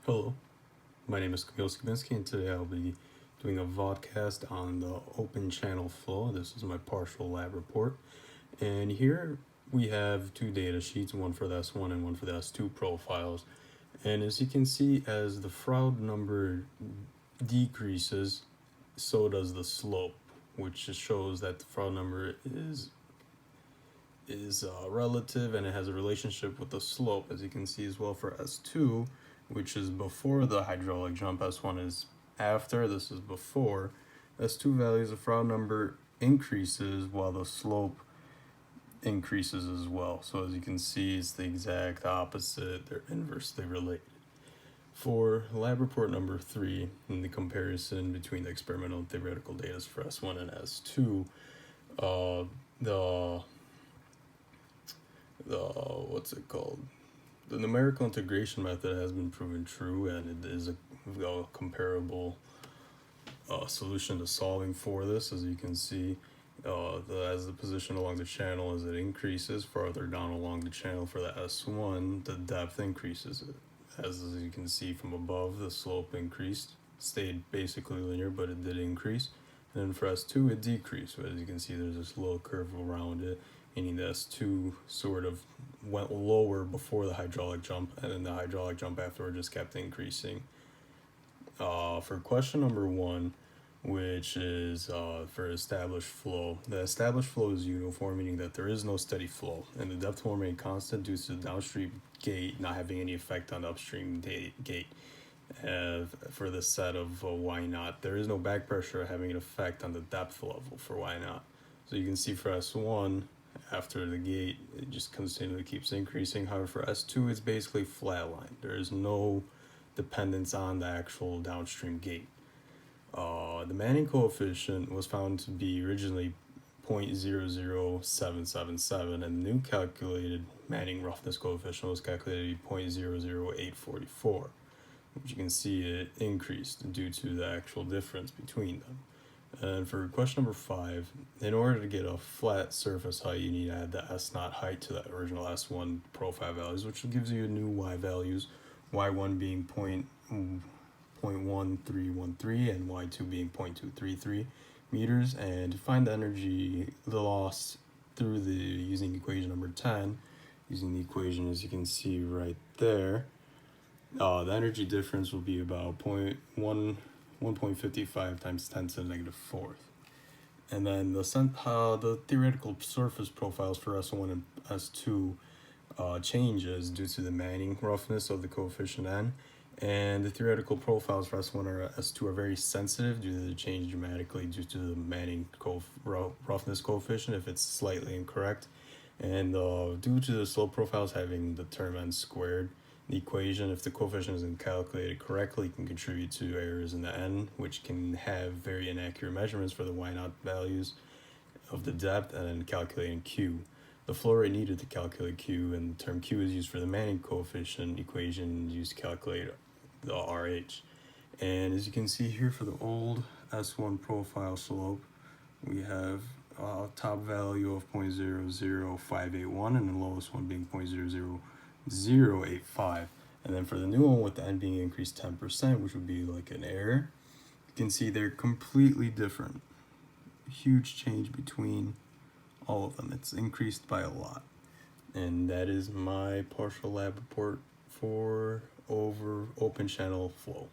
Hello, my name is Kamil Skabinski, and today I'll be doing a vodcast on the open channel flow. This is my partial lab report, and here we have two data sheets, one for the S1 and one for the S2 profiles. And as you can see, as the Froude number decreases, so does the slope, which just shows that the Froude number is relative, and it has a relationship with the slope, as you can see as well for S2, which is before the hydraulic jump. S1 is after, this is before. S2 values, the Froude number increases while the slope increases as well. So as you can see, it's the exact opposite, they're inversely related. For lab report number 3, in the comparison between the experimental and theoretical data for S1 and S2, the numerical integration method has been proven true, and it is a comparable solution to solving for this. As you can see, as the position along the channel, as it increases farther down along the channel for the S1, the depth increases. As you can see from above, the slope stayed basically linear, but it did increase. And then for S2, it decreased. But as you can see, there's this little curve around it, meaning the S2 sort of went lower before the hydraulic jump, and then the hydraulic jump afterward just kept increasing. For question number 1, which is for established flow, the established flow is uniform, meaning that there is no steady flow, and the depth will remain constant due to the downstream gate not having any effect on the upstream gate. For the set of Y naught, there is no back pressure having an effect on the depth level for Y naught. So you can see for S1, after the gate, it just continually keeps increasing. However, for S2, it's basically flatline. There is no dependence on the actual downstream gate. The Manning coefficient was found to be originally 0.00777, and the new calculated Manning roughness coefficient was calculated to be 0.000844, which you can see it increased due to the actual difference between them. And for question number 5, in order to get a flat surface height, you need to add the S naught height to the original S1 profile values, which gives you new Y values, Y1 being 0.1313 and Y2 being 0.233 meters. And to find the energy loss through using equation number 10, using the equation as you can see right there, the energy difference will be about 1.55 times 10 to the negative 4th. And then the theoretical surface profiles for S1 and S2 changes due to the Manning roughness of the coefficient N. And the theoretical profiles for S1 or S2 are very sensitive due to the change dramatically due to the Manning roughness coefficient if it's slightly incorrect. And due to the slope profiles having the term N squared, the equation, if the coefficient isn't calculated correctly, can contribute to errors in the N, which can have very inaccurate measurements for the Y naught values of the depth, and then calculating Q. The flow rate needed to calculate Q, and the term Q is used for the Manning coefficient equation used to calculate the RH. And as you can see here for the old S1 profile slope, we have a top value of 0.00581 and the lowest one being 0.00085. And then for the new one with the N being increased 10%, which would be like an error, you can see they're completely different. Huge change between all of them. It's increased by a lot. And that is my partial lab report for open channel flow.